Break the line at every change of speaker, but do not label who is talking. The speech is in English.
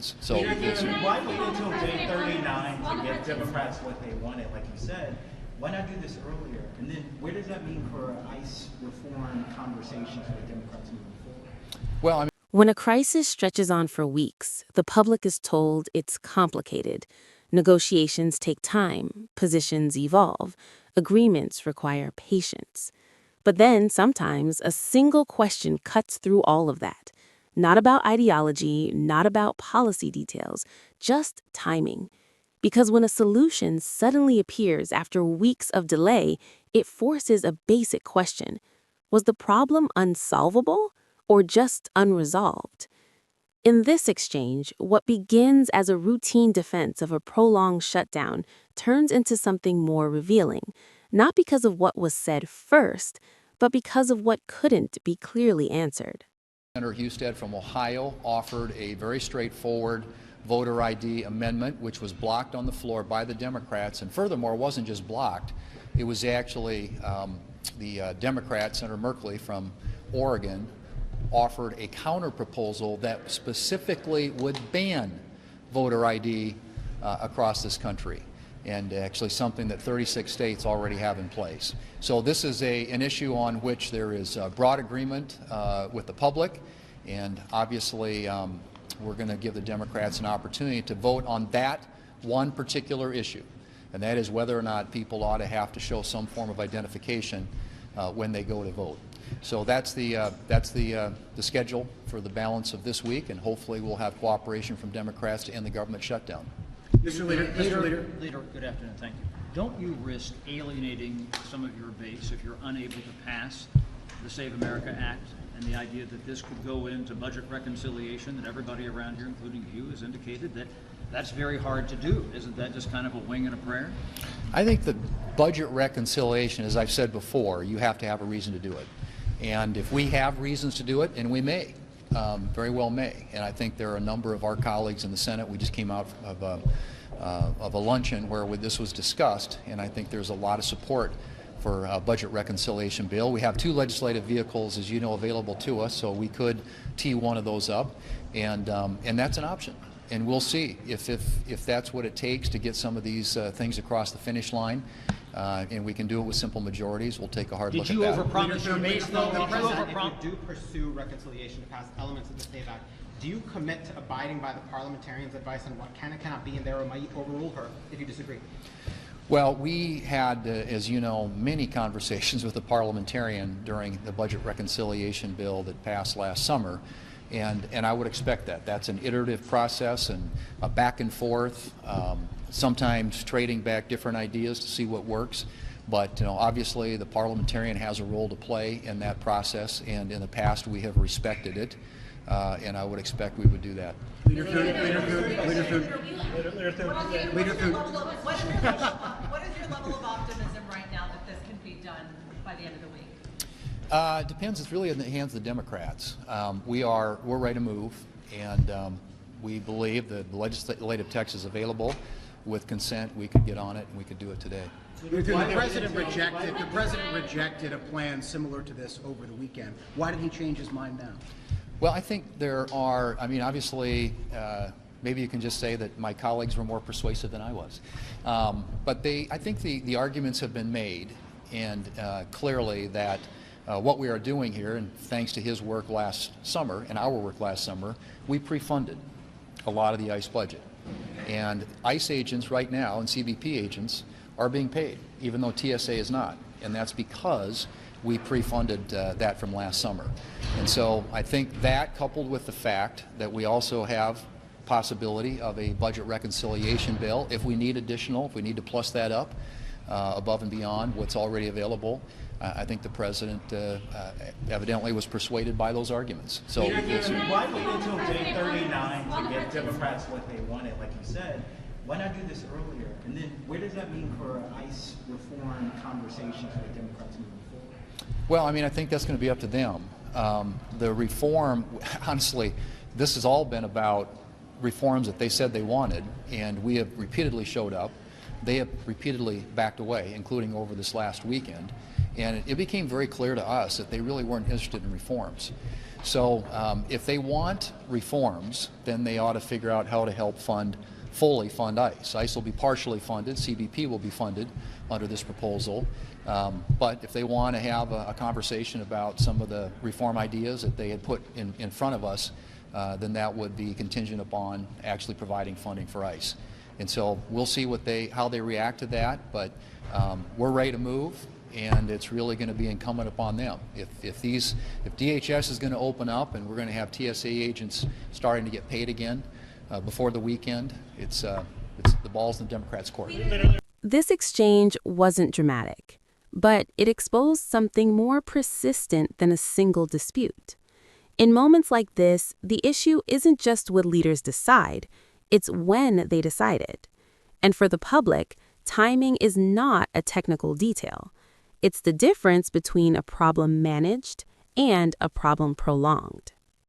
So
why wait until day 39 to get Democrats what they wanted, like you said? Why not do this earlier? And then where does that mean for ICE reform conversations with Democrats moving forward?
Well,
When a crisis stretches on for weeks, the public is told it's complicated. Negotiations take time, positions evolve, agreements require patience. But then, sometimes, a single question cuts through all of that. Not about ideology, not about policy details, just timing. Because when a solution suddenly appears after weeks of delay, it forces a basic question. Was the problem unsolvable or just unresolved? In this exchange, what begins as a routine defense of a prolonged shutdown turns into something more revealing, not because of what was said first, but because of what couldn't be clearly answered.
Senator Husted from Ohio offered a very straightforward voter ID amendment, which was blocked on the floor by the Democrats, and furthermore, wasn't just blocked. It was actually the Democrat, Senator Merkley from Oregon, offered a counter-proposal that specifically would ban voter ID across this country, and actually something that 36 states already have in place. So this is an issue on which there is broad agreement with the public, and obviously we're going to give the Democrats an opportunity to vote on that one particular issue, and that is whether or not people ought to have to show some form of identification when they go to vote. So that's the schedule for the balance of this week, and hopefully we'll have cooperation from Democrats to end the government shutdown.
Mr. Leader, good afternoon, thank you. Don't you risk alienating some of your base if you're unable to pass the Save America Act and the idea that this could go into budget reconciliation that everybody around here, including you, has indicated that that's very hard to do? Isn't that just kind of a wing and a prayer?
I think the budget reconciliation, as I've said before, you have to have a reason to do it. And if we have reasons to do it, and we may, very well may, and I think there are a number of our colleagues in the Senate, we just came out of a luncheon where this was discussed, and I think there's a lot of support for a budget reconciliation bill. We have two legislative vehicles, as you know, available to us, so we could tee one of those up, and that's an option. And we'll see if that's what it takes to get some of these things across the finish line, and we can do it with simple majorities. We'll take a hard look at that.
Did you overpromise your base, though?
If you do pursue reconciliation to pass elements of the SAVE Act, do you commit to abiding by the parliamentarians' advice on what can and cannot be in there, or might you overrule her if you disagree?
Well, we had, as you know, many conversations with the parliamentarian during the budget reconciliation bill that passed last summer. And I would expect that. That's an iterative process and a back and forth, sometimes trading back different ideas to see what works. But obviously the parliamentarian has a role to play in that process, and in the past we have respected it, and I would expect we would do that.
Leader
What is your level of optimism right now that this can be done by the end of the week?
It depends. It's really in the hands of the Democrats. We're ready to move, and we believe that the legislative text is available. With consent, we could get on it, and we could do it today.
The president rejected a plan similar to this over the weekend. Why did he change his mind now?
Well, I think there are, obviously, maybe you can just say that my colleagues were more persuasive than I was. But I think the arguments have been made, and clearly that what we are doing here, and thanks to his work last summer and our work last summer, we pre-funded a lot of the ICE budget. And ICE agents right now and CBP agents are being paid, even though TSA is not. And that's because we pre-funded that from last summer. And so I think that, coupled with the fact that we also have possibility of a budget reconciliation bill, if we need additional, if we need to plus that up above and beyond what's already available, I think the president evidently was persuaded by those arguments. So
why wait until day 39 to get Democrats what they wanted, like you said? Why not do this earlier? And then where does that mean for ICE reform conversations with Democrats moving forward?
Well, I think that's going to be up to them. The reform, honestly, this has all been about reforms that they said they wanted, and we have repeatedly showed up. They have repeatedly backed away, including over this last weekend. And it became very clear to us that they really weren't interested in reforms. So if they want reforms, then they ought to figure out how to help fully fund ICE. ICE will be partially funded, CBP will be funded under this proposal. But if they want to have a conversation about some of the reform ideas that they had put in front of us, then that would be contingent upon actually providing funding for ICE. And so we'll see how they react to that, but we're ready to move, and it's really going to be incumbent upon them. If DHS is going to open up and we're going to have TSA agents starting to get paid again before the weekend, it's the ball's in the Democrats' court.
This exchange wasn't dramatic, but it exposed something more persistent than a single dispute. In moments like this, the issue isn't just what leaders decide, it's when they decide it. And for the public, timing is not a technical detail. It's the difference between a problem managed and a problem prolonged.